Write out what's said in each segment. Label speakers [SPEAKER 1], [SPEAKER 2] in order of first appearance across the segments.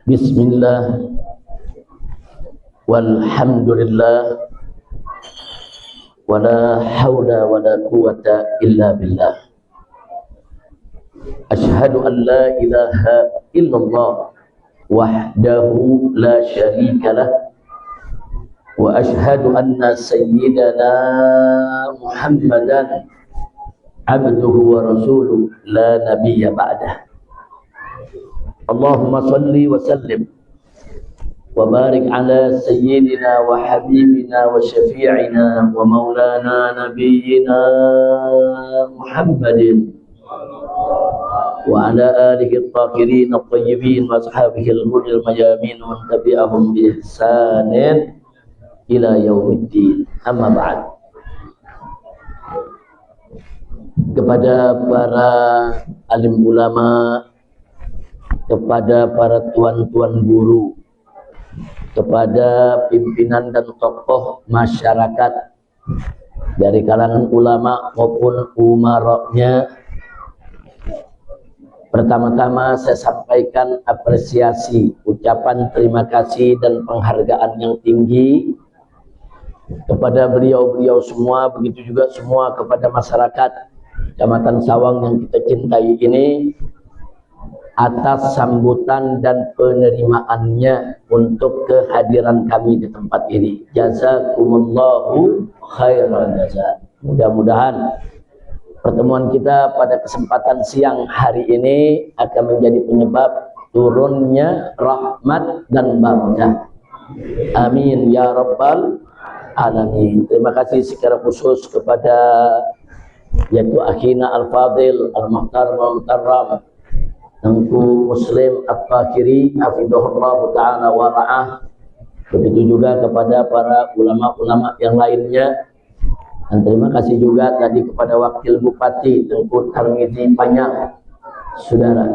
[SPEAKER 1] Bismillah, walhamdulillah, wala hawla wala quwata illa billah. Ashhadu an la ilaha illallah wahdahu la syarika lah, wa ashhadu anna sayyidana Muhammadan abduhu wa rasuluh la nabiyya ba'dah. Allahumma salli wa sallim wa barik ala sayyidina wa habibina wa syafi'ina wa maulana nabiyyina Muhammadin wa ala alihi at-tahirin at-tayyibin wa ashabihi al-ghurril mayamin wa tabi'ahum bi ihsanin ila yaumiddin. Amma ba'd. Kepada para alim ulama, kepada para tuan-tuan guru, kepada pimpinan dan tokoh masyarakat dari kalangan ulama maupun umaroknya, pertama-tama saya sampaikan apresiasi, ucapan terima kasih dan penghargaan yang tinggi kepada beliau-beliau semua, begitu juga semua kepada masyarakat Kecamatan Sawang yang kita cintai ini, atas sambutan dan penerimaannya untuk kehadiran kami di tempat ini. Jazakumullahu khairan jazaa. Mudah-mudahan pertemuan kita pada kesempatan siang hari ini akan menjadi penyebab turunnya rahmat dan barakah. Amin ya rabbal alamin. Terima kasih secara khusus kepada yaitu akhina al-fadil al-muhtar al-mutarram Tengku Muslim At-Fakiri hafizahullah ta'ala wa ra'ah. Begitu juga kepada para ulama-ulama yang lainnya. Dan terima kasih juga tadi kepada Wakil Bupati Tengku Tarmizi Panyang, saudara,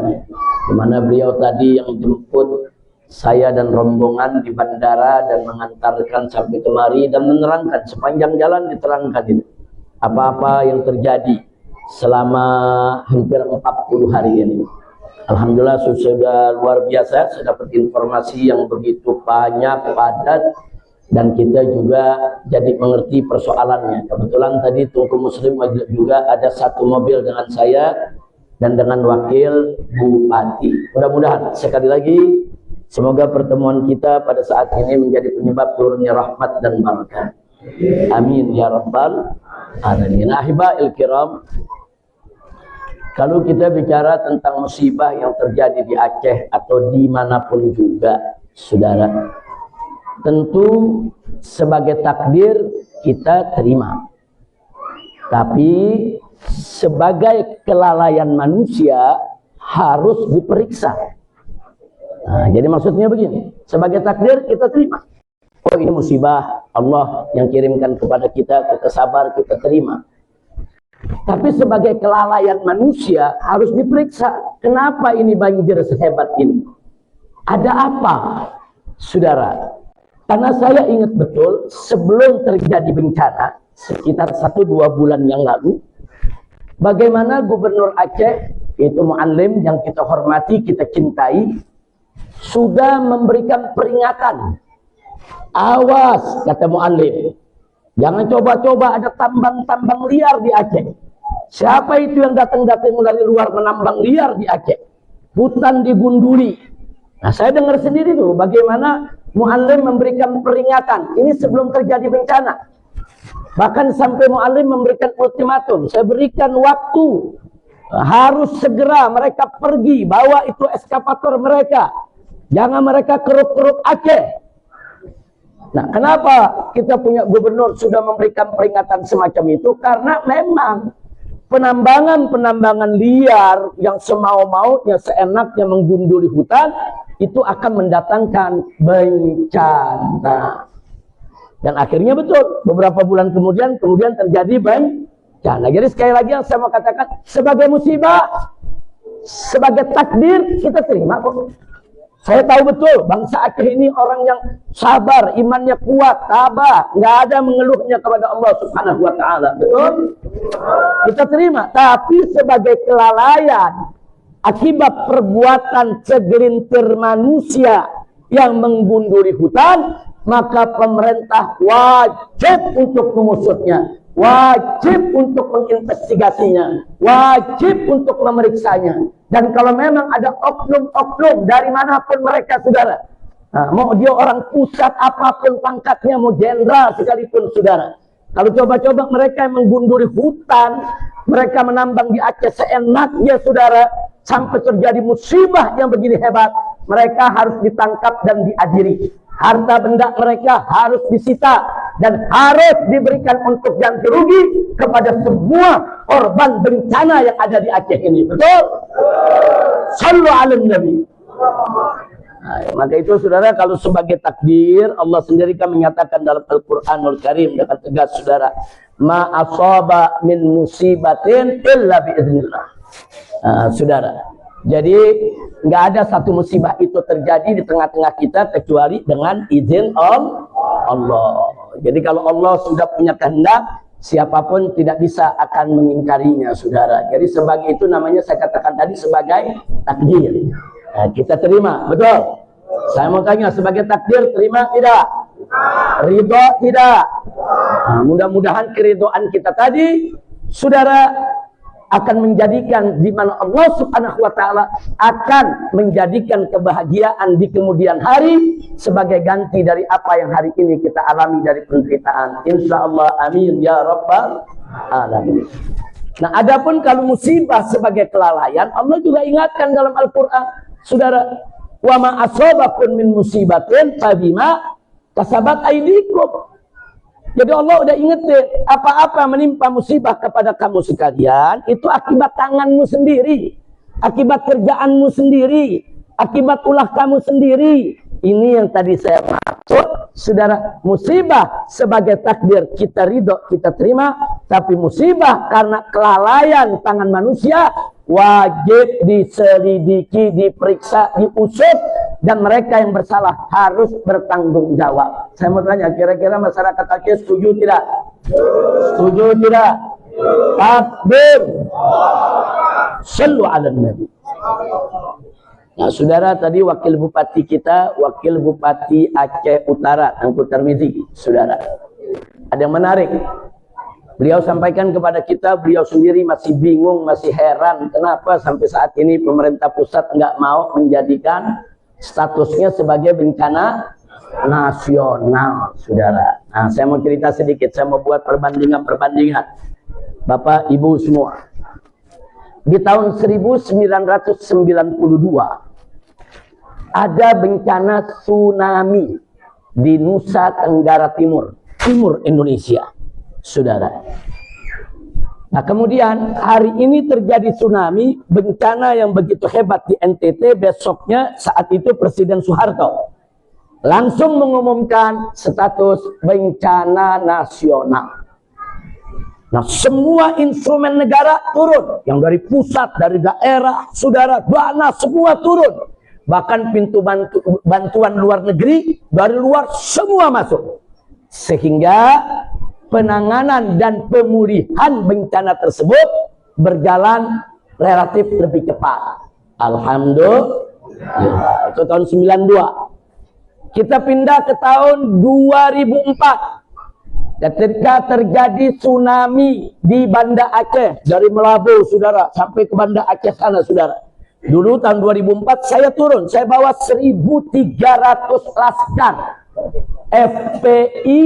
[SPEAKER 1] di mana beliau tadi yang jemput saya dan rombongan di bandara dan mengantarkan sampai kemari dan menerangkan sepanjang jalan, diterangkan itu apa-apa yang terjadi selama hampir 40 hari ini. Alhamdulillah sudah luar biasa, saya dapat informasi yang begitu banyak, padat, dan kita juga jadi mengerti persoalannya. Kebetulan tadi Tengku Muslim juga ada satu mobil dengan saya dan dengan Wakil Bupati. Mudah-mudahan sekali lagi semoga pertemuan kita pada saat ini menjadi penyebab turunnya rahmat dan barakah. Amin ya rabbal alamin. Ahiba'il kiram, kalau kita bicara tentang musibah yang terjadi di Aceh atau dimanapun juga, saudara, tentu sebagai takdir kita terima. Tapi sebagai kelalaian manusia harus diperiksa. Nah, jadi maksudnya begini, sebagai takdir kita terima. Oh, ini musibah Allah yang kirimkan kepada kita sabar, kita terima. Tapi sebagai kelalaian manusia harus diperiksa. Kenapa ini banjir sehebat ini? Ada apa, saudara? Karena saya ingat betul sebelum terjadi bencana sekitar 1-2 bulan yang lalu, bagaimana Gubernur Aceh, yaitu Mu'allim yang kita hormati, kita cintai, sudah memberikan peringatan. Awas, kata Mu'allim, jangan coba-coba ada tambang-tambang liar di Aceh. Siapa itu yang datang-datang dari luar menambang liar di Aceh? Hutan digunduli. Nah, saya dengar sendiri tuh bagaimana Mu'allim memberikan peringatan. Ini sebelum terjadi bencana. Bahkan sampai Mu'allim memberikan ultimatum. Saya berikan waktu. Harus segera mereka pergi. Bawa itu eskavator mereka. Jangan mereka keruk-keruk Aceh. Nah, kenapa kita punya gubernur sudah memberikan peringatan semacam itu? Karena memang penambangan-penambangan liar yang semau-maunya, seenaknya menggunduli hutan, itu akan mendatangkan bencana. Dan akhirnya betul, beberapa bulan kemudian terjadi bencana. Jadi sekali lagi yang saya mau katakan, sebagai musibah, sebagai takdir, kita terima kok. Saya tahu betul bangsa Aceh ini orang yang sabar, imannya kuat, tabah, nggak ada mengeluhnya kepada Allah Subhanahu wa taala. Betul? Kita terima, tapi sebagai kelalaian akibat perbuatan segelintir manusia yang menggunduli hutan, maka pemerintah wajib untuk mengusutnya, wajib untuk menginvestigasinya, wajib untuk memeriksanya. Dan kalau memang ada oknum-oknum dari manapun mereka, saudara, mau dia orang pusat apapun pangkatnya, mau jenderal sekalipun, saudara, kalau coba-coba mereka yang menggunduli hutan, mereka menambang di Aceh seenaknya, saudara, sampai terjadi musibah yang begini hebat, mereka harus ditangkap dan diadili. Harta benda mereka harus disita dan harus diberikan untuk ganti rugi kepada semua korban bencana yang ada di Aceh ini. Betul? Sallu ala Nabi. Nah, maka itu, saudara, kalau sebagai takdir, Allah sendiri kan menyatakan dalam Al-Quranul Karim dengan tegas, saudara, ma asaba min musibatin illa biiznillah. Saudara, jadi nggak ada satu musibah itu terjadi di tengah-tengah kita kecuali dengan izin Allah. Jadi kalau Allah sudah punya kehendak, siapapun tidak bisa akan mengingkarinya, saudara. Jadi sebagai itu namanya saya katakan tadi sebagai takdir. Nah, kita terima, betul. Saya mau tanya, sebagai takdir terima tidak? Ridho tidak? Nah, mudah-mudahan keridhaan kita tadi, saudara, akan menjadikan di mana Allah Subhanahu wa taala akan menjadikan kebahagiaan di kemudian hari sebagai ganti dari apa yang hari ini kita alami dari penderitaan. Insyaallah, amin ya rabbal alamin. Nah, adapun kalau musibah sebagai kelalaian, Allah juga ingatkan dalam Al-Qur'an, saudara, wa ma asabakum min musibatin fabima kasabat aydikum. Jadi Allah udah ingetin, apa-apa menimpa musibah kepada kamu sekalian, itu akibat tanganmu sendiri, akibat kerjaanmu sendiri, akibat ulah kamu sendiri. Ini yang tadi saya maksud, saudara, musibah sebagai takdir kita ridho, kita terima, tapi musibah karena kelalaian tangan manusia, wajib diselidiki, diperiksa, diusut, dan mereka yang bersalah harus bertanggung jawab. Saya mau tanya, kira-kira masyarakat Aceh setuju tidak? Setuju tidak? Takbir. Sallu ala Nabi. Nah, saudara, tadi wakil bupati kita, wakil bupati Aceh Utara, Tengku Tarmizi, saudara, ada yang menarik. Beliau sampaikan kepada kita, beliau sendiri masih bingung, masih heran kenapa sampai saat ini pemerintah pusat nggak mau menjadikan statusnya sebagai bencana nasional, saudara. Nah, saya mau cerita sedikit, saya mau buat perbandingan. Bapak, Ibu semua, di tahun 1992 ada bencana tsunami di Nusa Tenggara Timur, timur Indonesia, saudara. Nah, kemudian hari ini terjadi tsunami, bencana yang begitu hebat di NTT. Besoknya saat itu Presiden Soeharto langsung mengumumkan status bencana nasional. Nah, semua instrumen negara turun, yang dari pusat, dari daerah, saudara, dana semua turun. Bahkan pintu bantuan luar negeri, dari luar semua masuk. Sehingga penanganan dan pemulihan bencana tersebut berjalan relatif lebih cepat. Alhamdulillah. Itu tahun 92. Kita pindah ke tahun 2004. Ketika terjadi tsunami di Banda Aceh, dari Melabu, saudara, sampai ke Banda Aceh sana, saudara. Dulu tahun 2004 saya turun, saya bawa 1.300 laskar FPI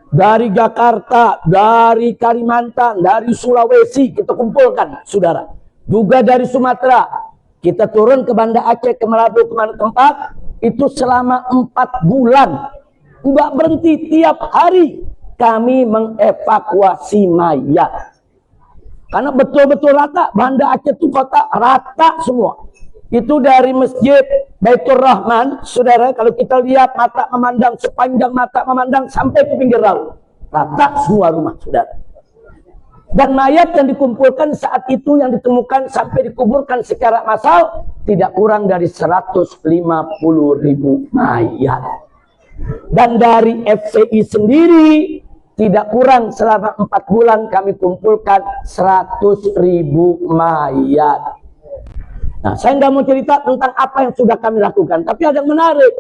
[SPEAKER 1] dari Jakarta, dari Kalimantan, dari Sulawesi kita kumpulkan, saudara. Juga dari Sumatera. Kita turun ke Banda Aceh, ke Melabu, kemana tempat. Itu selama 4 bulan. Nggak berhenti, tiap hari kami mengevakuasi mayat. Karena betul-betul rata, Banda Aceh itu kota rata semua. Itu dari Masjid Baitur Rahman, saudara, kalau kita lihat mata memandang, sepanjang mata memandang sampai ke pinggir laut. Rata semua rumah, saudara. Dan mayat yang dikumpulkan saat itu, yang ditemukan sampai dikuburkan secara massal, tidak kurang dari 150.000 mayat. Dan dari FPI sendiri, tidak kurang selama 4 bulan kami kumpulkan 100.000 mayat. Nah, saya nggak mau cerita tentang apa yang sudah kami lakukan, tapi ada yang menarik.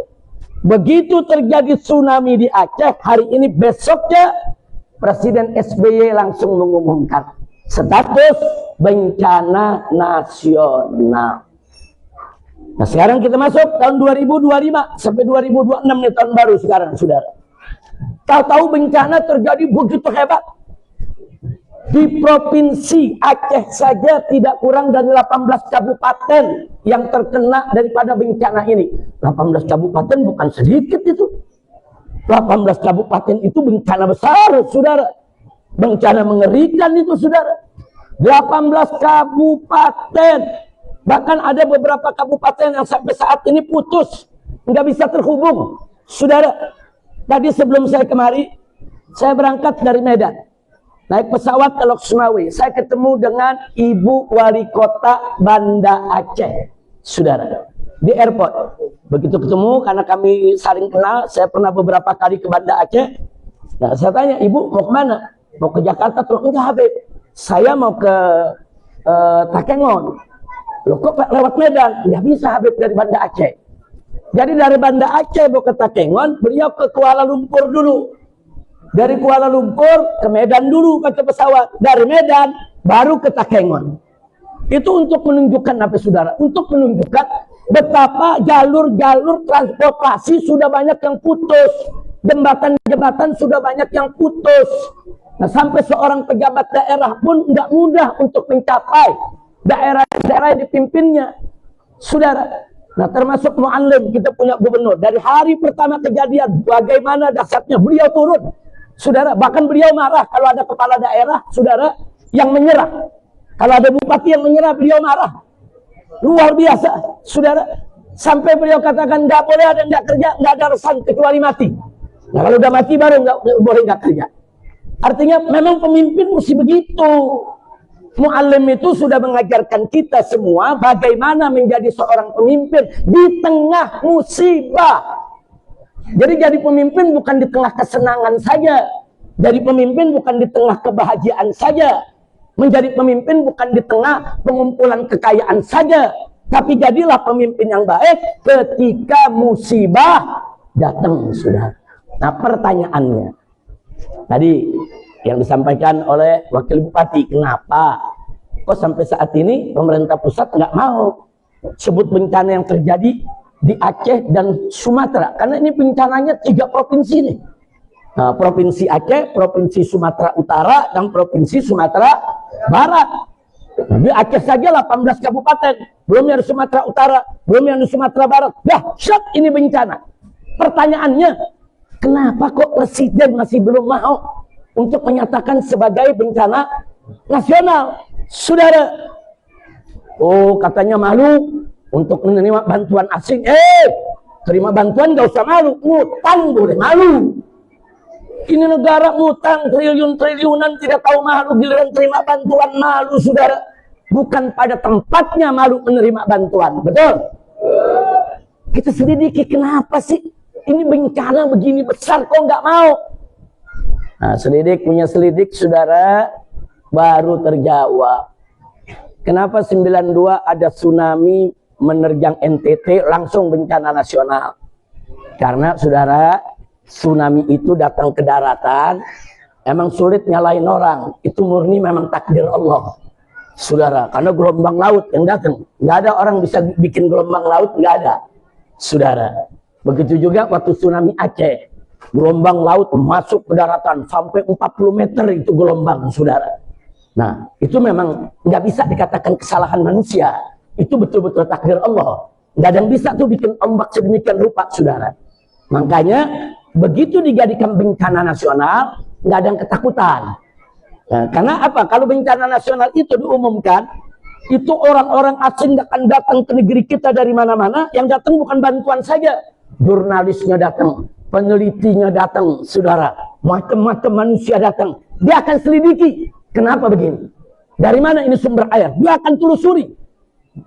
[SPEAKER 1] Begitu terjadi tsunami di Aceh, hari ini besoknya Presiden SBY langsung mengumumkan status bencana nasional. Nah, sekarang kita masuk tahun 2025 sampai 2026 nih, tahun baru sekarang, saudara. Tahu-tahu bencana terjadi begitu hebat. Di Provinsi Aceh saja tidak kurang dari 18 kabupaten yang terkena daripada bencana ini. 18 kabupaten bukan sedikit itu. 18 kabupaten itu bencana besar, saudara. Bencana mengerikan itu, saudara. 18 kabupaten. Bahkan ada beberapa kabupaten yang sampai saat ini putus, nggak bisa terhubung. Saudara, tadi sebelum saya kemari, saya berangkat dari Medan. Naik pesawat ke Lok Sumawe, saya ketemu dengan Ibu Wali Kota Banda Aceh, saudara, di airport. Begitu ketemu, karena kami saling kenal, saya pernah beberapa kali ke Banda Aceh. Nah, saya tanya, Ibu mau kemana? Mau ke Jakarta? Tuh, enggak Habib, saya mau ke Takengon. Loh, kok lewat Medan? Nggak bisa Habib, dari Banda Aceh. Jadi dari Banda Aceh mau ke Takengon, beliau ke Kuala Lumpur dulu. Dari Kuala Lumpur ke Medan dulu pakai pesawat. Dari Medan baru ke Takengon. Itu untuk menunjukkan apa, saudara? Untuk menunjukkan betapa jalur-jalur transportasi sudah banyak yang putus. Jembatan-jembatan sudah banyak yang putus. Nah, sampai seorang pejabat daerah pun nggak mudah untuk mencapai daerah-daerah yang dipimpinnya, saudara. Nah, termasuk mu'allim, kita punya gubernur. Dari hari pertama kejadian, bagaimana dahsyatnya beliau turun. Saudara, bahkan beliau marah kalau ada kepala daerah, saudara, yang menyerah. Kalau ada bupati yang menyerah, beliau marah. Luar biasa, saudara. Sampai beliau katakan, nggak boleh ada nggak kerja, nggak ada alasan kecuali mati. Nah, kalau udah mati baru nggak boleh nggak kerja. Artinya memang pemimpin mesti begitu. Mu'allim itu sudah mengajarkan kita semua bagaimana menjadi seorang pemimpin di tengah musibah. Jadi pemimpin bukan di tengah kesenangan saja. Jadi pemimpin bukan di tengah kebahagiaan saja. Menjadi pemimpin bukan di tengah pengumpulan kekayaan saja. Tapi jadilah pemimpin yang baik ketika musibah datang, sudah. Nah, pertanyaannya tadi yang disampaikan oleh Wakil Bupati, kenapa kok sampai saat ini pemerintah pusat nggak mau sebut bencana yang terjadi di Aceh dan Sumatera? Karena ini bencananya 3 provinsi nih. Nah, Provinsi Aceh, Provinsi Sumatera Utara, dan Provinsi Sumatera Barat. Nah, di Aceh saja 18 kabupaten, belum yang di Sumatera Utara, belum yang di Sumatera Barat. Dahsyat ini bencana. Pertanyaannya, kenapa kok Presiden masih belum mau untuk menyatakan sebagai bencana nasional, saudara? Oh, katanya malu untuk menerima bantuan asing. Terima bantuan gak usah malu, ngutang boleh malu. Ini negara ngutang triliun-triliunan tidak tahu malu, giliran terima bantuan malu, saudara. Bukan pada tempatnya malu menerima bantuan, betul? Kita selidiki, kenapa sih ini bencana begini besar kok nggak mau? Nah, punya selidik, saudara, baru terjawab. Kenapa 92 ada tsunami menerjang NTT langsung bencana nasional? Karena, saudara, tsunami itu datang ke daratan, emang sulit nyalain orang. Itu murni memang takdir Allah, saudara. Karena gelombang laut yang datang, nggak ada orang bisa bikin gelombang laut, nggak ada, saudara. Begitu juga waktu tsunami Aceh, gelombang laut masuk ke daratan sampai 40 meter itu gelombang, saudara. Nah, itu memang nggak bisa dikatakan kesalahan manusia. Itu betul-betul takdir Allah. Nggak ada yang bisa tuh bikin ombak sedemikian rupa, saudara. Makanya begitu dijadikan bencana nasional, nggak ada yang ketakutan. Nah, karena apa? Kalau bencana nasional itu diumumkan, itu orang-orang asing akan datang ke negeri kita dari mana-mana. Yang datang bukan bantuan saja, jurnalisnya datang, penelitinya datang, saudara. Macam-macam manusia datang. Dia akan selidiki. Kenapa begini? Dari mana ini sumber air? Dia akan telusuri.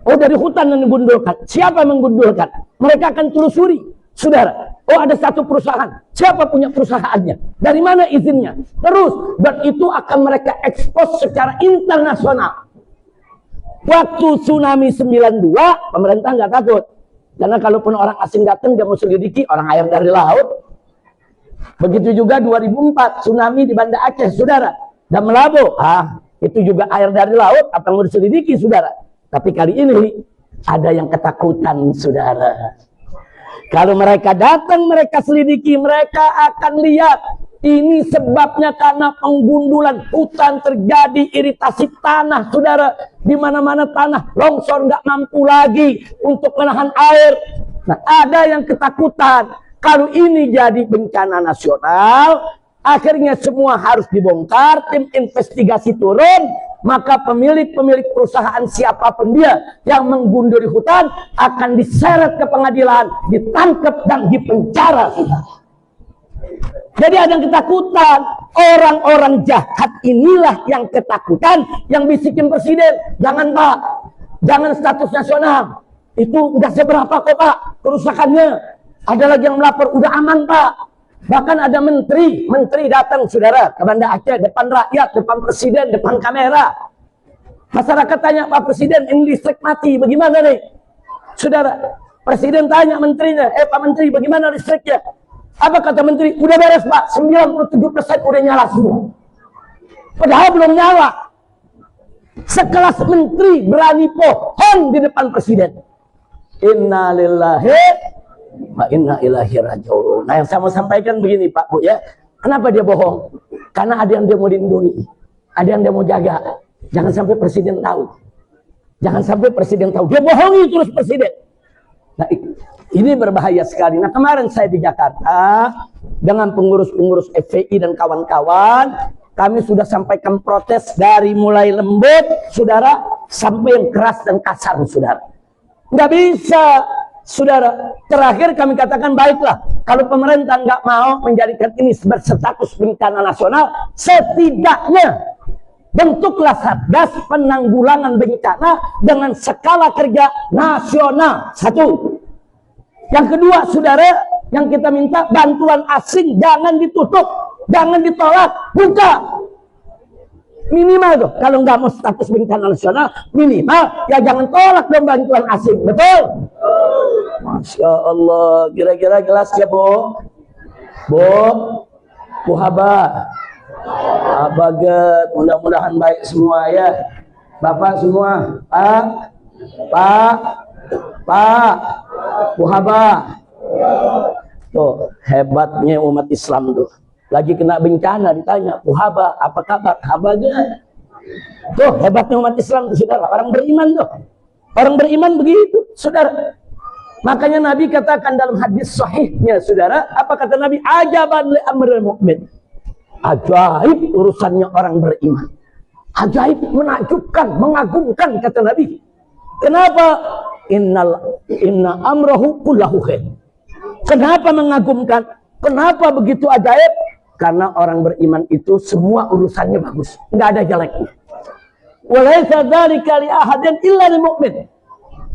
[SPEAKER 1] Oh, dari hutan yang digundulkan. Siapa yang menggundulkan? Mereka akan telusuri, saudara. Oh, ada satu perusahaan. Siapa punya perusahaannya? Dari mana izinnya? Terus, dan itu akan mereka ekspos secara internasional. Waktu tsunami 92, pemerintah nggak takut. Karena kalaupun orang asing datang, dia mau selidiki orang air dari laut. Begitu juga 2004, tsunami di Banda Aceh, saudara. Dan Melabo, itu juga air dari laut, apa yang mau diselidiki, saudara. Tapi kali ini, ada yang ketakutan, saudara. Kalau mereka datang, mereka selidiki, mereka akan lihat. Ini sebabnya karena penggundulan hutan terjadi, iritasi tanah, saudara. Di mana-mana tanah longsor nggak mampu lagi untuk menahan air. Nah, ada yang ketakutan. Kalau ini jadi bencana nasional, akhirnya semua harus dibongkar, tim investigasi turun, maka pemilik perusahaan siapapun dia yang menggunduli hutan akan diseret ke pengadilan, ditangkap dan dipenjara. Jadi ada yang ketakutan. Orang-orang jahat inilah yang ketakutan, yang bisikin presiden, jangan Pak, jangan status nasional, itu udah seberapa kok Pak kerusakannya. Ada lagi yang melapor, udah aman Pak. Bahkan ada menteri datang, saudara, ke Banda Aceh, depan rakyat, depan presiden, depan kamera. Masyarakat tanya, Pak Presiden, ini listrik mati, bagaimana nih? Saudara, presiden tanya menterinya, Pak Menteri, bagaimana listriknya? Apa kata menteri? Udah beres Pak, 97% udah nyala semua. Padahal belum nyala. Sekelas menteri berani bohong di depan presiden. Inna lillahi wa inna ilaihi raji'un. Nah, yang saya mau sampaikan begini Pak Bu ya. Kenapa dia bohong? Karena ada yang dia mau lindungi, ada yang dia mau jaga. Jangan sampai presiden tahu. Jangan sampai presiden tahu. Dia bohongi terus presiden. Nah, ini berbahaya sekali. Nah, kemarin saya di Jakarta dengan pengurus-pengurus FPI dan kawan-kawan, kami sudah sampaikan protes dari mulai lembut, saudara, sampai yang keras dan kasar, saudara. Nggak bisa, saudara. Terakhir kami katakan, baiklah, kalau pemerintah nggak mau menjadikan ini berstatus bencana nasional, setidaknya bentuklah Satgas Penanggulangan Bencana dengan skala kerja nasional. Satu. Yang kedua, saudara, yang kita minta bantuan asing jangan ditutup, jangan ditolak, buka. Minimal tuh, kalau nggak mau status bencana nasional, minimal ya jangan tolak dong bantuan asing, betul? Masya Allah, kira-kira jelas ya Bu? Bu Haba, Abaget, mudah-mudahan baik semua ya. Bapak semua, Pak, Bu Haba. Tuh, hebatnya umat Islam tuh. Lagi kena bencana ditanya, Bu Haba, apa kabar? Abaget. Tuh, hebatnya umat Islam tuh, saudara. Orang beriman tuh. Orang beriman begitu, saudara. Makanya Nabi katakan dalam hadis sahihnya, saudara, apa kata Nabi? Ajaban li amril mu'min. Ajaib urusannya orang beriman. Ajaib, menakjubkan, mengagumkan, kata Nabi. Kenapa? Inna amrahu kullahu khair. Kenapa mengagumkan? Kenapa begitu ajaib? Karena orang beriman itu semua urusannya bagus, nggak ada jeleknya. Walaysa dzalika li ahadin illa lil mu'min.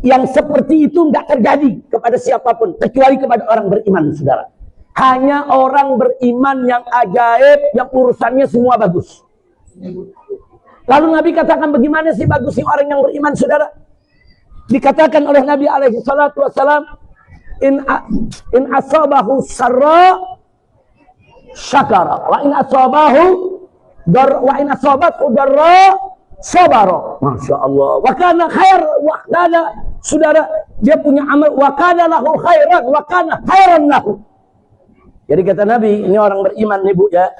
[SPEAKER 1] Yang seperti itu nggak terjadi kepada siapapun kecuali kepada orang beriman, saudara. Hanya orang beriman yang ajaib, yang urusannya semua bagus. Lalu Nabi katakan, bagaimana sih bagusnya orang yang beriman, saudara? Dikatakan oleh Nabi alaihi salatu wassalam, in asabahu sarra syakara, wa in asabathu darra sabara. Masya Allah. Wa kana khair, wa kana, saudara, dia punya amal, wa kana lahu khairan, wa kana khairan lahu. Jadi kata Nabi, ini orang beriman nih Bu ya.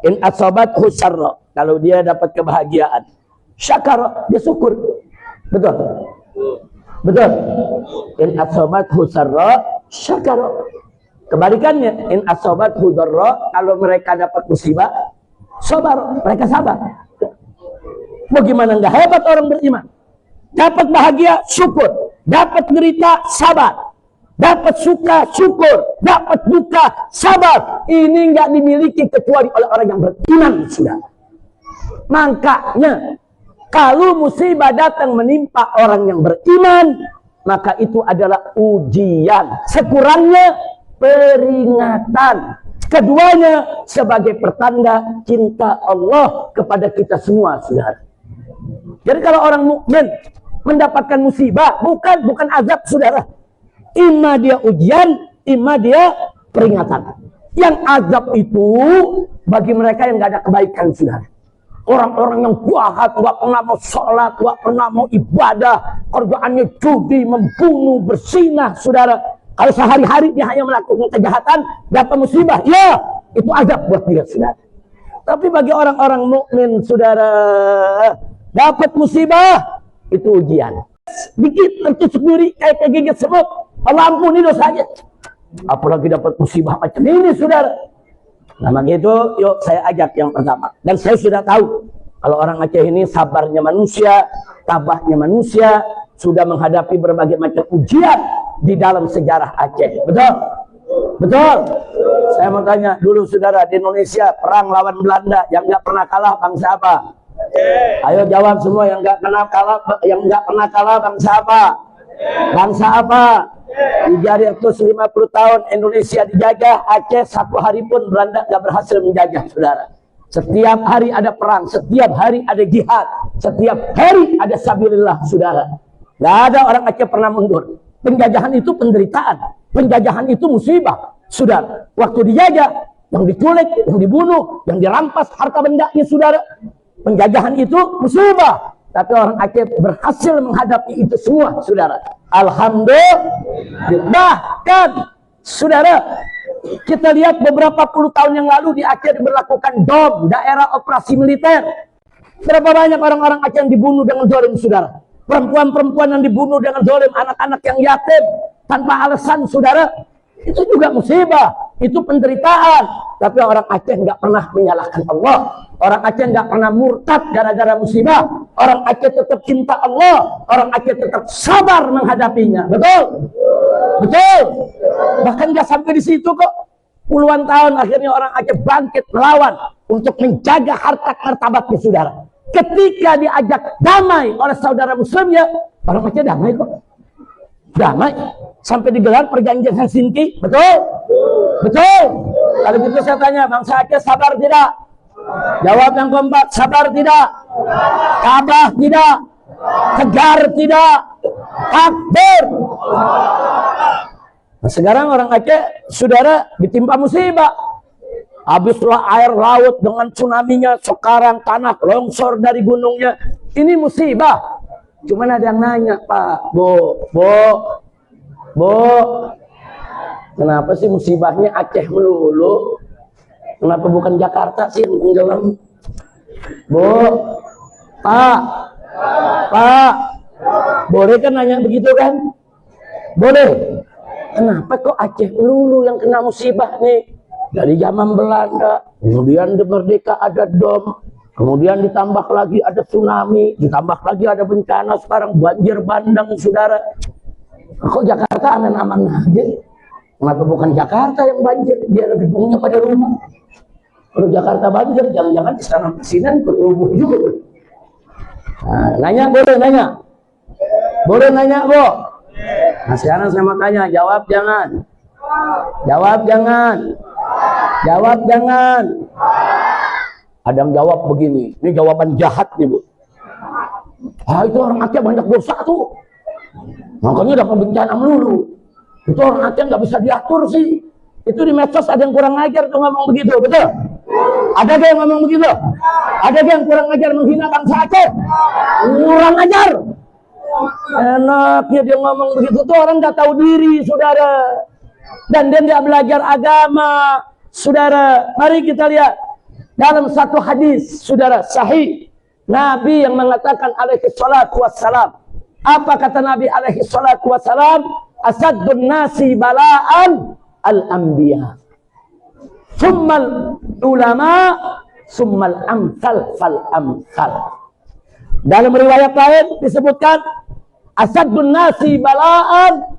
[SPEAKER 1] In asabathu sarra, kalau dia dapat kebahagiaan, syakara, dia syukur. Betul? Betul? In asabathu sarra syakara. Kebalikannya, in asabathu darra, kalau mereka dapat musibah, sabar, mereka sabar. Bagaimana nggak hebat orang beriman? Dapat bahagia, syukur. Dapat derita, sabar. Dapat suka, syukur. Dapat duka, sabar. Ini nggak dimiliki kecuali oleh orang yang beriman, sudah. Makanya kalau musibah datang menimpa orang yang beriman, maka itu adalah ujian. Sekurangnya peringatan. Keduanya sebagai pertanda cinta Allah kepada kita semua, saudara. Jadi kalau orang mukmin mendapatkan musibah, bukan azab, saudara. Imma dia ujian, imma dia peringatan. Yang azab itu bagi mereka yang nggak ada kebaikan, saudara. Orang-orang yang jahat, nggak pernah mau sholat, nggak pernah mau ibadah, kerjaannya judi, membunuh, bersinah, saudara. Kalau sehari-hari dia hanya melakukan kejahatan, dapat musibah, ya itu azab buat dia, saudara. Tapi bagi orang-orang mukmin, saudara, dapat musibah itu ujian. Dikit tertusuk duri kayak kegigit semut, Allah ampuni dosanya. Apalagi dapat musibah macam ini, saudara. Nah begitu, yuk saya ajak yang pertama. Dan saya sudah tahu kalau orang Aceh ini sabarnya manusia, tabahnya manusia, sudah menghadapi berbagai macam ujian di dalam sejarah Aceh. Betul? Betul? Saya mau tanya dulu, saudara, di Indonesia perang lawan Belanda, yang nggak pernah kalah bangsa apa? Ayo jawab semua, yang nggak pernah kalah bangsa apa? Bangsa apa? 350 tahun Indonesia dijajah, Aceh satu hari pun Belanda nggak berhasil menjajah, saudara. Setiap hari ada perang, setiap hari ada jihad, setiap hari ada sabilillah, saudara. Nggak ada orang Aceh pernah mundur. Penjajahan itu penderitaan, penjajahan itu musibah, saudara. Waktu dijajah, yang diculik, yang dibunuh, yang dirampas harta bendanya, saudara. Penjajahan itu musibah. Tapi orang Aceh berhasil menghadapi itu semua, saudara. Alhamdulillah. Bahkan, saudara, kita lihat beberapa puluh tahun yang lalu di Aceh diberlakukan DOM, daerah operasi militer. Berapa banyak orang-orang Aceh yang dibunuh dengan zalim, saudara. Perempuan-perempuan yang dibunuh dengan zalim, anak-anak yang yatim tanpa alasan, saudara. Itu juga musibah, itu penderitaan. Tapi orang Aceh nggak pernah menyalahkan Allah. Orang Aceh nggak pernah murtad gara-gara musibah. Orang Aceh tetap cinta Allah. Orang Aceh tetap sabar menghadapinya. Betul? Betul? Bahkan nggak sampai di situ kok. Puluhan tahun akhirnya orang Aceh bangkit melawan untuk menjaga harta martabatnya, saudara. Ketika diajak damai oleh saudara muslimnya, orang Aceh damai kok. Damai. Sampai digelar perjanjian Helsinki. Betul? Betul? Kalau gitu saya tanya, bangsa Aceh sabar tidak? Jawab yang kompak, sabar tidak? Tabah tidak? Tegar tidak? Takbir. Nah, sekarang orang Aceh, saudara, ditimpa musibah. Habislah air laut dengan tsunami-nya, sekarang tanah longsor dari gunungnya. Ini musibah. Cuman ada yang nanya, Pak, Bu, kenapa sih musibahnya Aceh melulu? Kenapa bukan Jakarta sih yang tenggelam? Bu, Pak, boleh kan nanya begitu kan? Boleh. Kenapa kok Aceh melulu yang kena musibah nih? Dari zaman Belanda, kemudian di Merdeka ada DOM, kemudian ditambah lagi ada tsunami, ditambah lagi ada bencana, sekarang banjir bandang, saudara. Kok Jakarta aman-aman aja? Kenapa bukan Jakarta yang banjir? Dia gedungnya pada rumah. Kalau Jakarta banjir, jangan-jangan di sana kesinan berubah juga. Nah, nanya boleh nanya? Boleh nanya, Bu? Nah, sekarang saya mau tanya, jawab jangan. Jawab jangan. Jawab jangan. Ada yang jawab begini, ini jawaban jahat nih, Bu. Ah, itu orang Aceh banyak dosa tuh. Makanya dapat bencana melulu. Itu orang Aceh nggak bisa diatur sih. Itu di medsos ada yang kurang ajar tuh ngomong begitu, betul? Ada gak yang ngomong begitu? Ada gak yang kurang ajar menghina bangsa Aceh? Kurang ajar. Enaknya dia ngomong begitu tuh orang nggak tahu diri, saudara. Dan dia nggak belajar agama, saudara. Mari kita lihat dalam satu hadis, saudara, sahih. Nabi yang mengatakan alaihi salatu wassalam. Apa kata Nabi alaihi salatu wassalam? Asaddun nasi bala'an al-anbiya. Summal ulama, summal amsal fal amsal. Dalam riwayat lain disebutkan asaddun nasi bala'an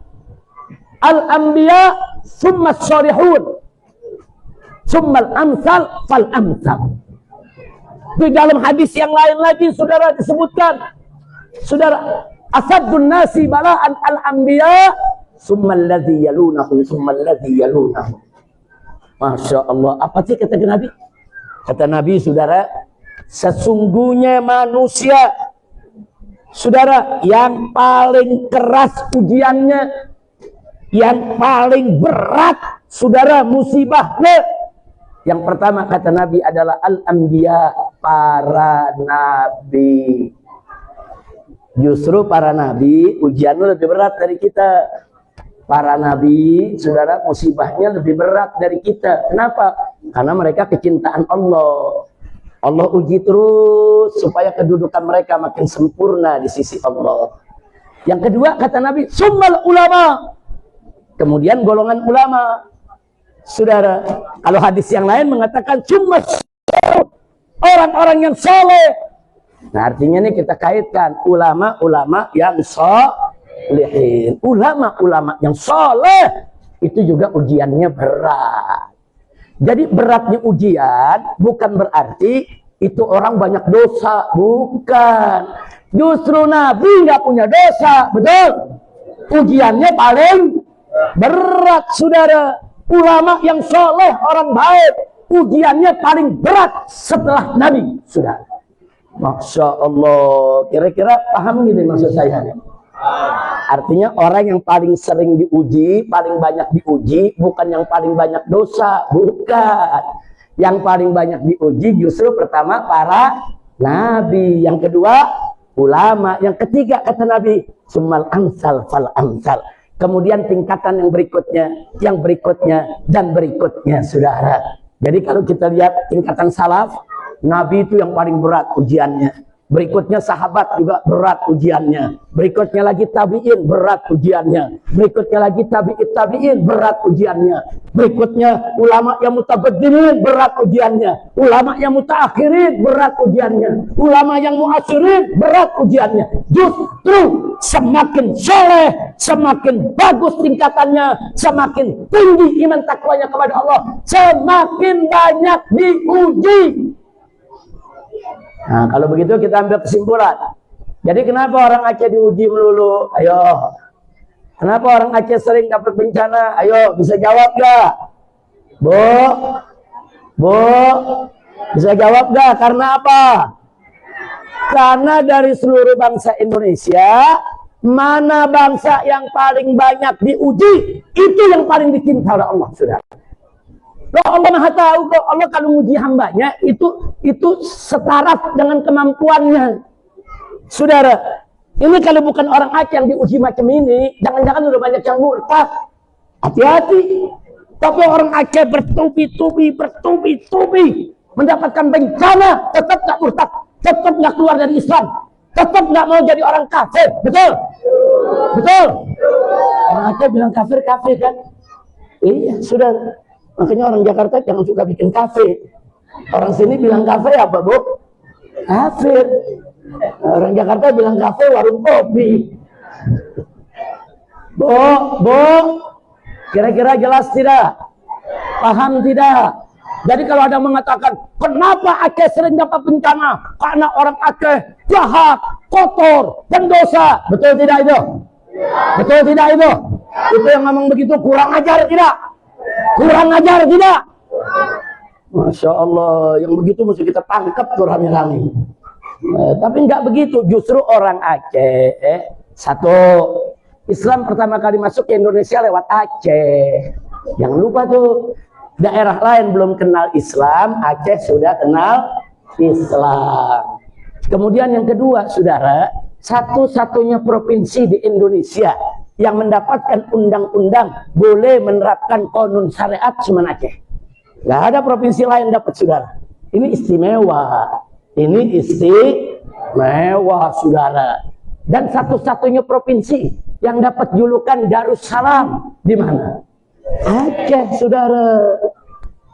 [SPEAKER 1] al-anbiya, summal sholihun, summal amsal fal amsal. Di dalam hadis yang lain lagi, saudara, disebutkan, saudara, asaddun nasi bala'an al-anbiya, summal ladzi yalunahu, summal ladzi yalunahu. Masya Allah. Apa sih kata Nabi? Kata Nabi, saudara, sesungguhnya manusia Saudara, yang paling keras ujiannya, yang paling berat, saudara, musibahnya, yang pertama kata Nabi adalah al-anbiya, para nabi. Justru para nabi ujiannya lebih berat dari kita. Para nabi, saudara, musibahnya lebih berat dari kita. Kenapa? Karena mereka kecintaan Allah. Allah uji terus supaya kedudukan mereka makin sempurna di sisi Allah. Yang kedua kata Nabi, summal ulama. Kemudian golongan ulama. Saudara, kalau hadis yang lain mengatakan cuma orang-orang yang soleh. Nah, artinya ini kita kaitkan ulama-ulama yang solehin, ulama-ulama yang soleh itu juga ujiannya berat. Jadi beratnya ujian bukan berarti itu orang banyak dosa, bukan. Justru Nabi nggak punya dosa, betul. Ujiannya paling berat, saudara. Ulama yang soleh, orang baik, ujiannya paling berat setelah Nabi, saudara. Masya Allah, kira-kira paham gini maksud saya? Artinya orang yang paling sering diuji, paling banyak diuji, bukan yang paling banyak dosa, bukan. Yang paling banyak diuji justru pertama para nabi, yang kedua ulama, yang ketiga kata Nabi, summal amsal fal amsal. Kemudian tingkatan yang berikutnya, dan berikutnya, saudara. Jadi kalau kita lihat tingkatan salaf, Nabi itu yang paling berat ujiannya. Berikutnya sahabat juga berat ujiannya. Berikutnya lagi tabi'in berat ujiannya. Berikutnya lagi tabi'in berat ujiannya. Berikutnya ulama yang mutabaddirin berat ujiannya. Ulama yang mutaakhirin berat ujiannya. Ulama yang muasirin berat ujiannya. Justru semakin soleh, semakin bagus tingkatannya, semakin tinggi iman takwanya kepada Allah, semakin banyak diuji. Nah, kalau begitu kita ambil kesimpulan. Jadi kenapa orang Aceh diuji melulu? Ayo. Kenapa orang Aceh sering dapat bencana? Ayo, bisa jawab gak? Bu, bisa jawab gak? Karena apa? Karena dari seluruh bangsa Indonesia, mana bangsa yang paling banyak diuji, itu yang paling dicinta oleh Allah, saudara. Loh, Allah Maha tahu kok. Allah kalau menguji hambanya itu setara dengan kemampuannya. Saudara, ini kalau bukan orang Aceh yang diuji macam ini, jangan-jangan udah banyak yang murtad. Hati-hati. Tapi orang Aceh bertubi-tubi mendapatkan bencana, tetap gak murtad, tetap gak keluar dari Islam, tetap gak mau jadi orang kafir. Betul? Betul? Orang Aceh bilang kafir kan? Iya, saudara. Makanya orang Jakarta jangan suka bikin kafe. Orang sini bilang kafe apa, Bu? Kafir. Orang Jakarta bilang kafe warung kopi. Bu, kira-kira jelas tidak? Paham tidak? Jadi kalau ada yang mengatakan, kenapa Aceh sering dapat bencana? Karena orang Aceh jahat, kotor, dan dosa. Betul tidak itu? Betul tidak itu? Itu yang ngomong begitu kurang ajar tidak? Kurang ajar tidak? Masya Allah, yang begitu mesti kita tangkap tuh rame-rame. Tapi nggak begitu, justru orang Aceh satu, Islam pertama kali masuk ke Indonesia lewat Aceh. Jangan lupa tuh, daerah lain belum kenal Islam, Aceh sudah kenal Islam. Kemudian yang kedua, saudara, satu-satunya provinsi di Indonesia yang mendapatkan undang-undang boleh menerapkan konun syariat cuma Aceh. Gak ada provinsi lain dapat, saudara. Ini istimewa. Ini istimewa, saudara. Dan satu-satunya provinsi yang dapat julukan Darussalam di mana? Aceh, saudara.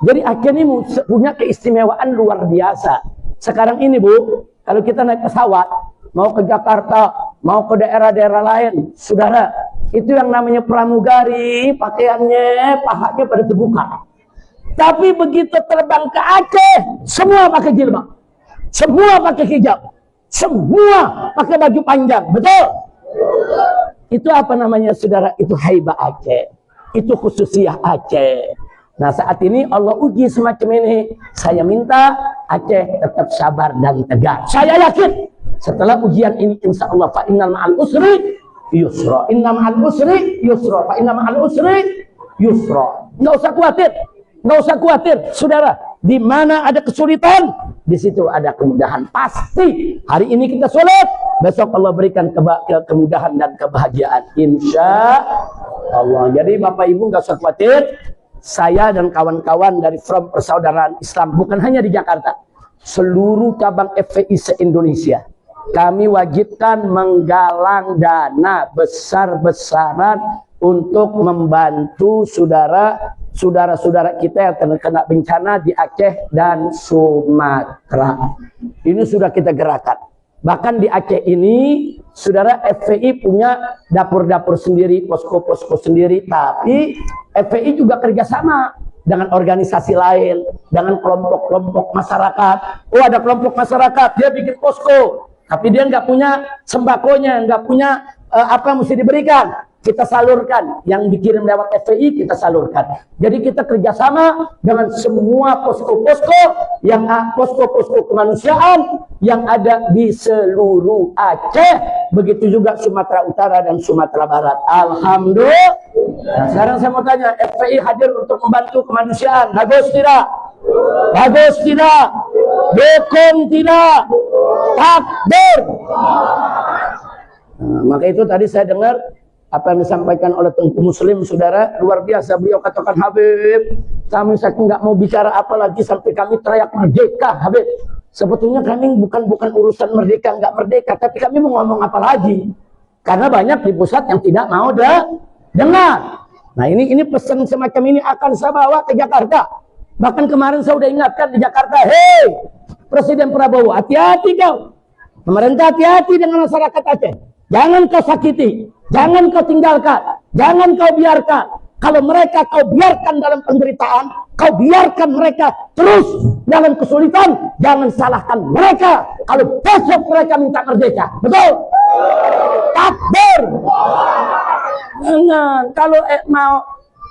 [SPEAKER 1] Jadi Aceh ini punya keistimewaan luar biasa. Sekarang ini, Bu, kalau kita naik pesawat mau ke Jakarta, mau ke daerah-daerah lain, saudara, itu yang namanya pramugari, pakaiannya, pahanya pada terbuka. Tapi begitu terbang ke Aceh, semua pakai jilbab, semua pakai hijab, semua pakai baju panjang, betul? Itu apa namanya, saudara? Itu haibah Aceh, itu khususiyah Aceh. Nah, saat ini Allah uji semacam ini. Saya minta Aceh tetap sabar dan tegar. Saya yakin Setelah ujian ini insya Allah fa innal ma'al usri yusra. Inna ma'al usri yusra. Fa inna ma'al usri yusra. Nggak usah khawatir. Nggak usah khawatir, saudara. Di mana ada kesulitan, di situ ada kemudahan. Pasti hari ini kita sholat, besok Allah berikan kemudahan dan kebahagiaan, insya Allah. Jadi Bapak Ibu nggak usah khawatir. Saya dan kawan-kawan dari Front Persaudaraan Islam, bukan hanya di Jakarta, seluruh cabang FPI se-Indonesia, kami wajibkan menggalang dana besar-besaran untuk membantu saudara-saudara kita yang terkena bencana di Aceh dan Sumatera. Ini sudah kita gerakan. Bahkan di Aceh ini, saudara, FPI punya dapur-dapur sendiri, posko-posko sendiri, tapi FPI juga kerjasama dengan organisasi lain, dengan kelompok-kelompok masyarakat. Oh, ada kelompok masyarakat, dia bikin posko, tapi dia nggak punya sembakonya, nggak punya apa yang mesti diberikan. Kita salurkan, yang dikirim lewat FPI kita salurkan. Jadi kita kerjasama dengan semua posko-posko yang posko-posko kemanusiaan yang ada di seluruh Aceh, begitu juga Sumatera Utara dan Sumatera Barat. Alhamdulillah. Nah, sekarang saya mau tanya, FPI hadir untuk membantu kemanusiaan, bagus tidak? Bagus tidak? Dukung tidak? Takbir. Nah, maka itu tadi saya dengar apa yang disampaikan oleh Tengku Muslim, saudara, luar biasa. Beliau katakan, Habib, kami saya nggak mau bicara apa lagi sampai kami teriak merdeka, Habib. Sebetulnya kami bukan urusan merdeka nggak merdeka, tapi kami mau ngomong apa lagi? Karena banyak di pusat yang tidak mau dengar. Nah ini pesan semacam ini akan saya bawa ke Jakarta. Bahkan kemarin saya udah ingatkan di Jakarta, hei Presiden Prabowo, hati-hati kau. Pemerintah hati-hati dengan masyarakat Aceh. Jangan kau sakiti. Jangan kau tinggalkan, jangan kau biarkan. Kalau mereka kau biarkan dalam penderitaan, kau biarkan mereka terus dalam kesulitan, jangan salahkan mereka. Kalau besok mereka minta merdeka, betul? Takbir. Jangan. Kalau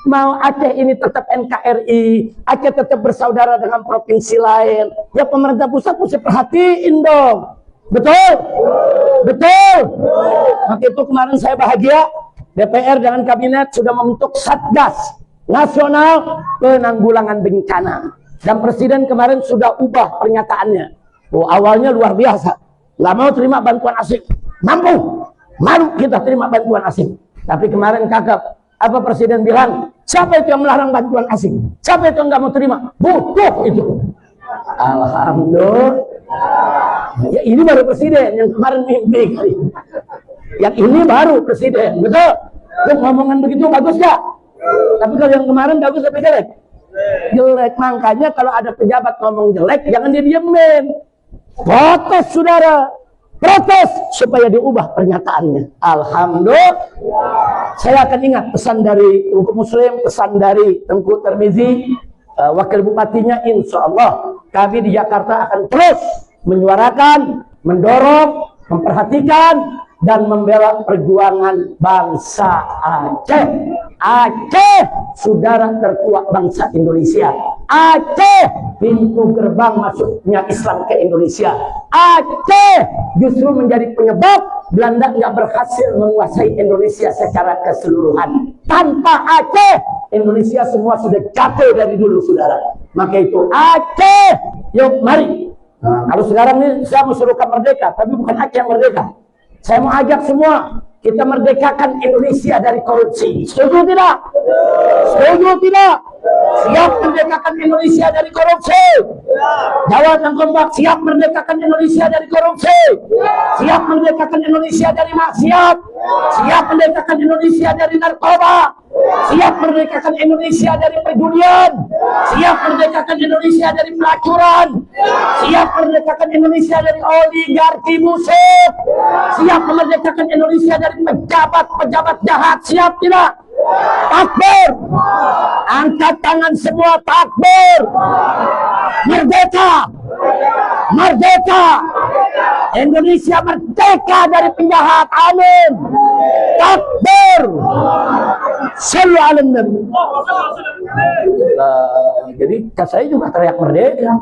[SPEAKER 1] mau Aceh ini tetap NKRI, Aceh tetap bersaudara dengan provinsi lain, ya pemerintah pusat mesti perhatiin dong. Betul? Betul? Maka itu kemarin saya bahagia, DPR dengan kabinet sudah membentuk Satgas Nasional Penanggulangan Bencana. Dan Presiden kemarin sudah ubah pernyataannya. Oh, awalnya luar biasa, nggak mau terima bantuan asing. Mampu, malu kita terima bantuan asing. Tapi kemarin kakak, apa Presiden bilang? Siapa itu yang melarang bantuan asing? Siapa itu yang nggak mau terima? Butuh itu. Alhamdulillah. Ya ini baru Presiden, yang kemarin mimpi kali. Yang ini baru Presiden, betul? Lu ngomongan begitu bagus gak? Tapi kalau yang kemarin bagus tapi jelek? Jelek. Makanya kalau ada pejabat ngomong jelek, jangan didiemin. Protes, saudara. Protes supaya diubah pernyataannya. Alhamdulillah. Saya akan ingat pesan dari Tengku Muslim, pesan dari Tengku Termizi, Wakil Bupatinya, insya Allah kami di Jakarta akan terus menyuarakan, mendorong, memperhatikan, dan membela perjuangan bangsa Aceh. Aceh, saudara tertua bangsa Indonesia. Aceh, pintu gerbang masuknya Islam ke Indonesia. Aceh justru menjadi penyebab Belanda nggak berhasil menguasai Indonesia secara keseluruhan. Tanpa Aceh, Indonesia semua sudah jatuh dari dulu, saudara. Maka itu Aceh, yuk mari. Nah, kalau sekarang ini saya mau suruhkan merdeka, tapi bukan Aceh yang merdeka. Saya mau ajak semua, kita merdekakan Indonesia dari korupsi. Setuju tidak? Setuju tidak? Siap merdekakan Indonesia dari korupsi? Jawa dan Kompak siap merdekakan Indonesia dari korupsi? Siap merdekakan Indonesia dari maksiat? Siap merdekakan Indonesia dari narkoba? Siap merdekakan Indonesia dari perjudian? Siap merdekakan Indonesia dari pelacuran? Siap merdekakan Indonesia dari oligarki musik? Siap memerdekakan Indonesia dari pejabat-pejabat jahat? Siap tidak? Takbir! Angkat tangan semua, takbir! Merdeka! Merdeka! Indonesia merdeka dari penjahat, amin! Takbir! Sallu ala Nabi. Jadi saya juga teriak merdeka.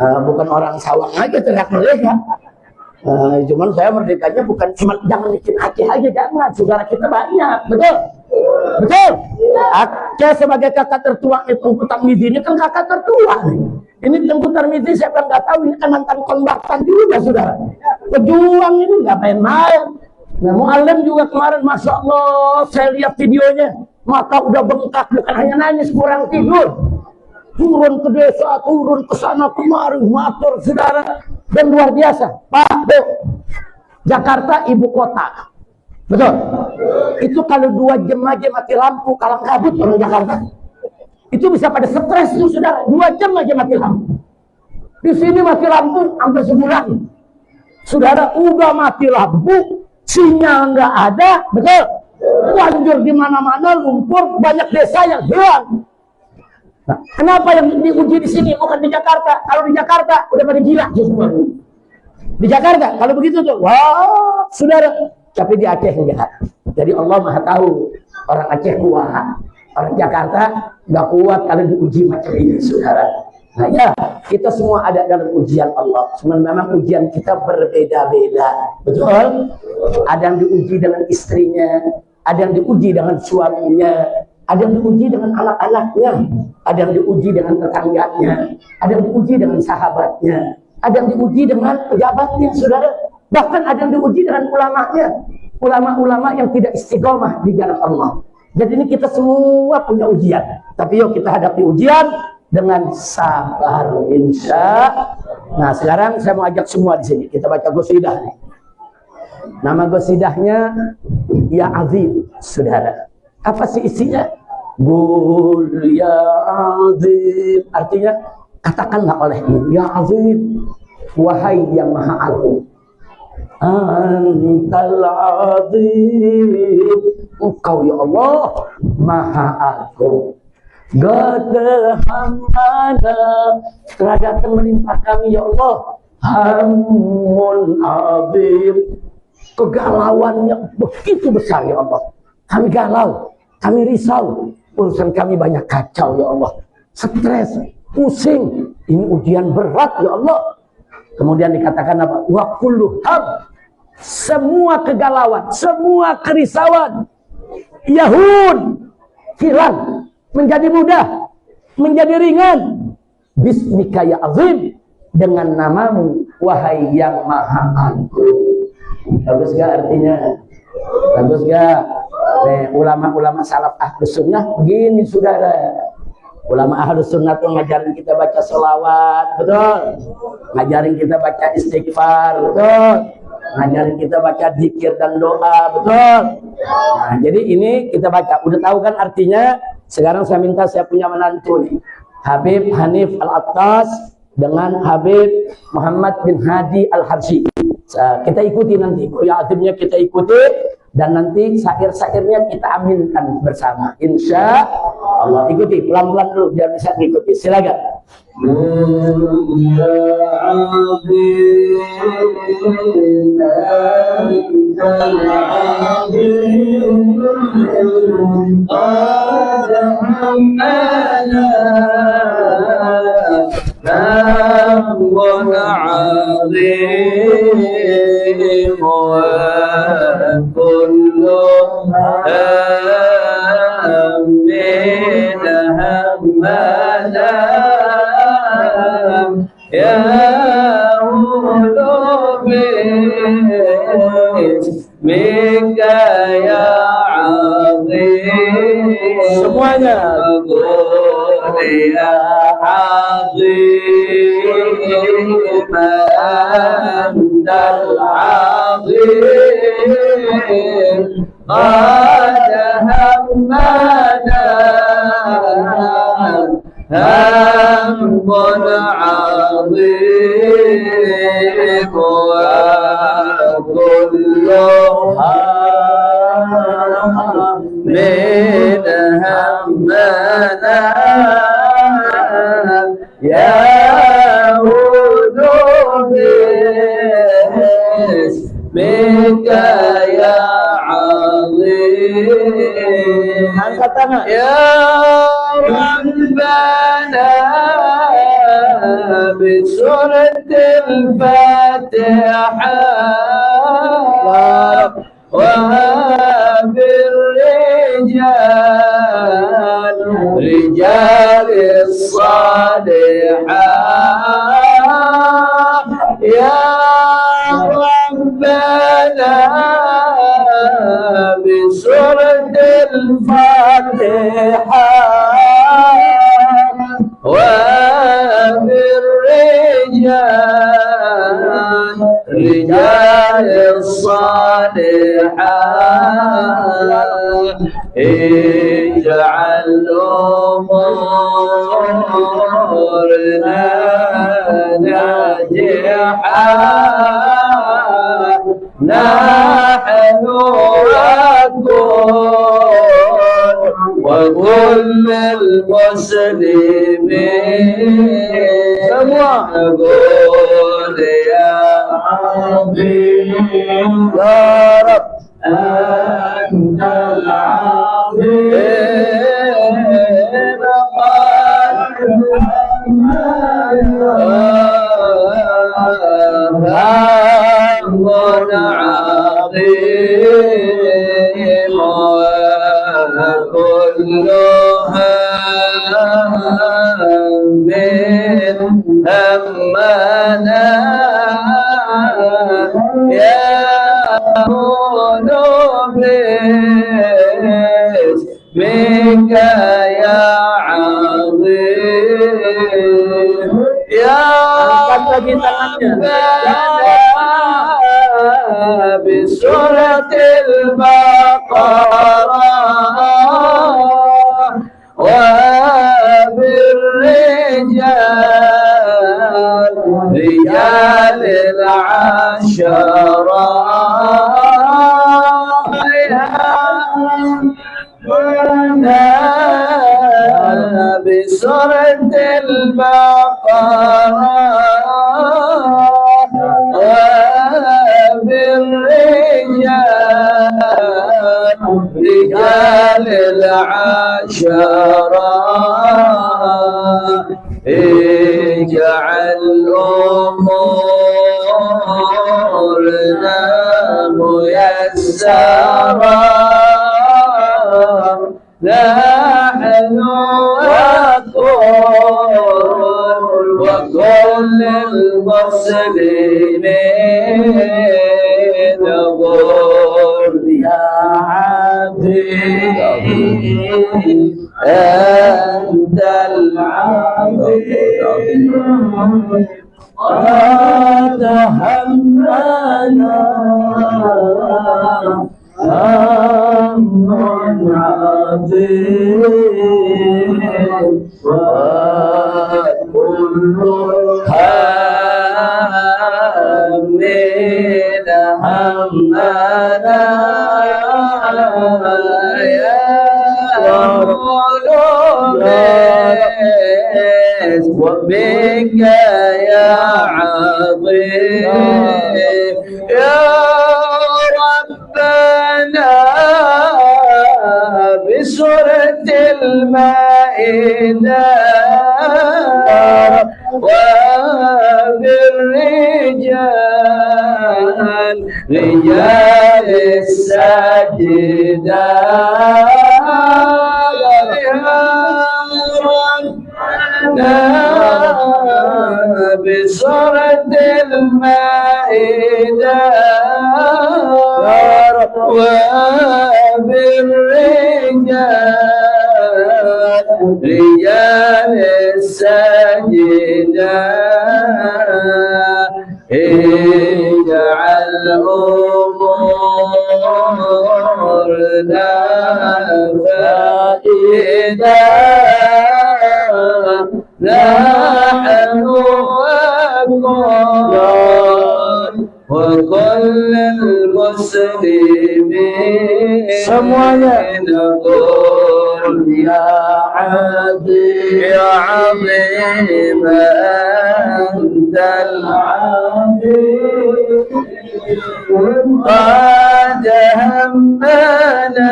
[SPEAKER 1] Bukan orang Sawang aja teriak merdeka. Cuman saya merdekanya bukan cuma jangan bikin Aceh aja, jangan. Saudara kita banyak, betul? Betul? Aceh sebagai kakak tertua Tengku Tarmizi ini kan kakak tertua nih. Ini Tengku Tarmizi saya kan nggak tahu, ini kan mantan kombatan juga, saudara. Pejuang ini nggak main-main. Nah, Mu'allim juga kemarin, Masya Allah, saya lihat videonya, mata udah bengkak, bukan hanya nangis, kurang tidur. Turun ke desa, turun ke sana kemari, motor, saudara. Dan luar biasa, Pak, Bu, Jakarta ibu kota. Betul? Itu kalau 2 jam aja mati lampu, kalang kabut orang Jakarta. Itu bisa pada stres tuh, saudara. 2 jam aja mati lampu. Di sini mati lampu hampir sebulan. Saudara, udah mati lampu, sinyal nggak ada, betul? Banjir di mana-mana, lumpur, banyak desa yang hilang. Nah, kenapa yang diuji di sini bukan di Jakarta? Kalau di Jakarta udah pada gila semua. Di Jakarta kalau begitu tuh, wah, saudara. Tapi di Aceh enggak. Jadi Allah Maha tahu. Orang Aceh kuat, orang Jakarta nggak kuat kalau diuji macam ini, saudara. Nah ya, kita semua ada dalam ujian Allah. Cuma memang ujian kita berbeda-beda, betul? Ada yang diuji dengan istrinya, ada yang diuji dengan suaminya, ada yang diuji dengan anak-anaknya, ada yang diuji dengan tetangganya, ada yang diuji dengan sahabatnya, ada yang diuji dengan pejabatnya, saudara. Bahkan ada yang diuji dengan ulamanya, ulama-ulama yang tidak istiqomah di jalan Allah. Jadi ini kita semua punya ujian. Tapi yuk kita hadapi ujian dengan sabar, insya. Nah sekarang saya mau ajak semua di sini. Kita baca qasidah nih. Nama qasidahnya Ya Azim, saudara. Apa sih isinya? Qul ya Azim. Artinya katakanlah olehmu, Ya Azim, wahai yang maha agung. Antal Azim, engkau ya Allah maha agung. Gadahamana, telah datang menimpa kami ya Allah hamun azim, kegalauan yang begitu besar ya Allah. Kami galau, kami risau, urusan kami banyak kacau ya Allah, stres, pusing, ini ujian berat ya Allah. Kemudian dikatakan apa? Wa kullu ham, semua kegalauan, semua kerisauan yahun, hilang, menjadi mudah, menjadi ringan. Bismika ya azim, dengan namamu wahai yang maha agung. Bagus gak artinya? Bagus gak? Ulama-ulama salaf ahlus sunnah begini, saudara. Ulama ahlus sunnah tuh ngajarin kita baca selawat, betul? Ngajarin kita baca istighfar, betul? Ngajarin kita baca zikir dan doa, betul? Nah, jadi ini kita baca. Udah tahu kan artinya? Sekarang saya minta, saya punya menantu nih, Habib Hanif Al-Attas dengan Habib Muhammad bin Hadi Al-Habsyi. Kita ikuti nanti, ya azimnya kita ikuti, dan nanti syair-syairnya kita aminkan bersama, insya Allah. Ikuti pelan-pelan dulu biar bisa ikuti. Silakan. Semuanya. Ya azim, antal azim, qad hammana hammun azim, wa kullu min hammana ya bismika ya azim. Angkat tangan. Ya Rabbana بسورة الفاتحة وبالرجال رجال الصالحات يا ربنا بسورة الفاتحة وبالرجال رجال الصالحات اجعل أمورنا ناجحة نحن وكل المسلمين نقول يا عظيم يا رب أنت العظيم أمر عظيم وكلها من همنا يا مبلس بك يا عظيم يا بسورة البقرة وبالرجال رجال العشرة بسورة البقرة وبالرجال رجال العشرة اجعل أمورنا ميسرة نحن وكل المسلمين نقول يا عظيم أنت العظيم وتحملنا أمر عظيم وكل من همنا يا مولود وبك يا عظيم يا ربنا بسورة المائدة وبالرجال رجال السجدة بسورة المائدة وبالرجال رجال السجدة اجعل أمورنا فائدة نحن وكل المسلمين نقول يا عظيم يا عظيم أنت العظيم قد همنا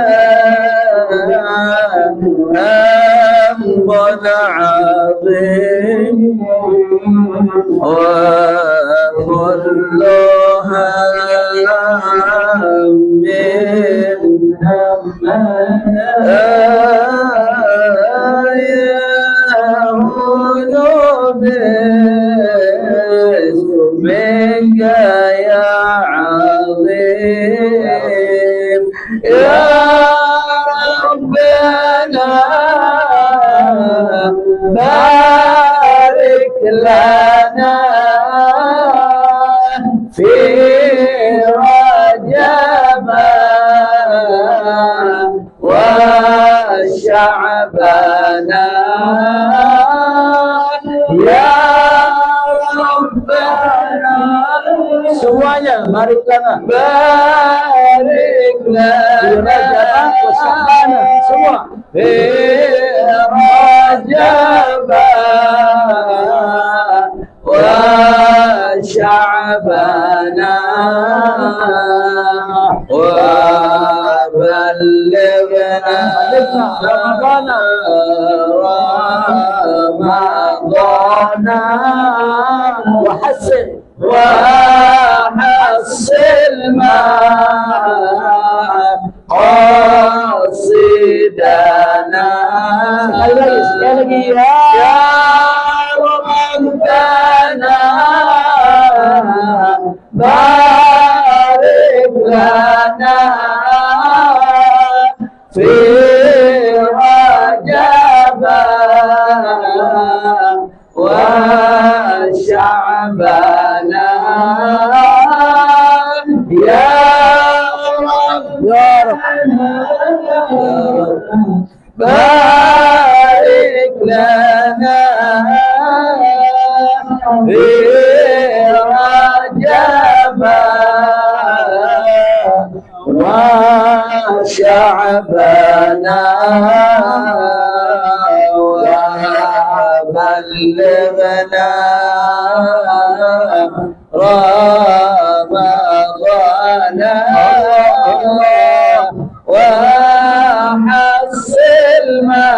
[SPEAKER 1] أمر عظيم كلها من يهون منك يا عظيم يا ربنا بارك لنا في رجب وشعبنا ya Rabbana semuanya barik lana semua Rajab wa sya'bana wa balighna Ramadana وحسن ما قاصدنا يا ربنا بارك لنا في رجب وشعبنا يا رب بارك لنا في رجب وشعبنا وبلغنا رمضان وحصل ما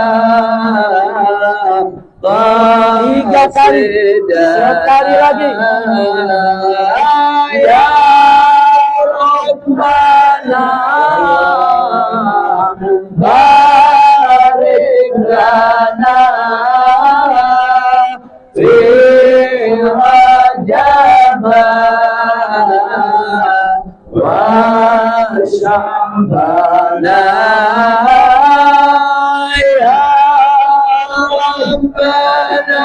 [SPEAKER 2] sekali lagi
[SPEAKER 1] ya Rabbana barik lana fi Rajab wa Sya'bana ya Rabbana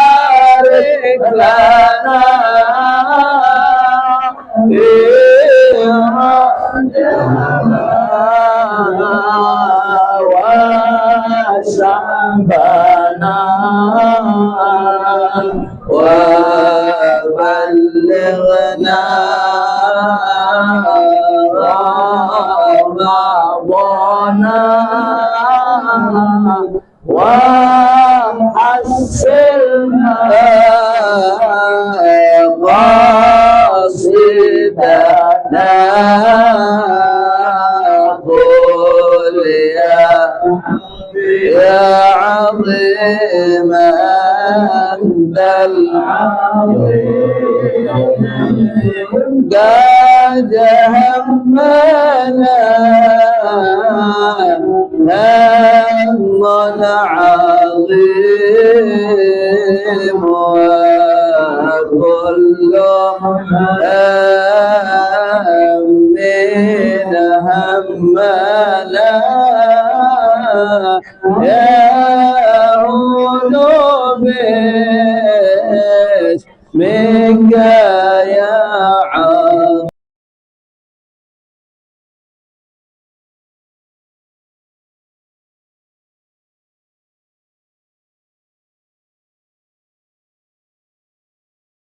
[SPEAKER 1] barik lana fi Rajab wa Sya'bana wa balighna Ramadana wa hasilna qasidana qul ya عظيم أنت العظيم قد همنا هم عظيم وكل من همنا يا منك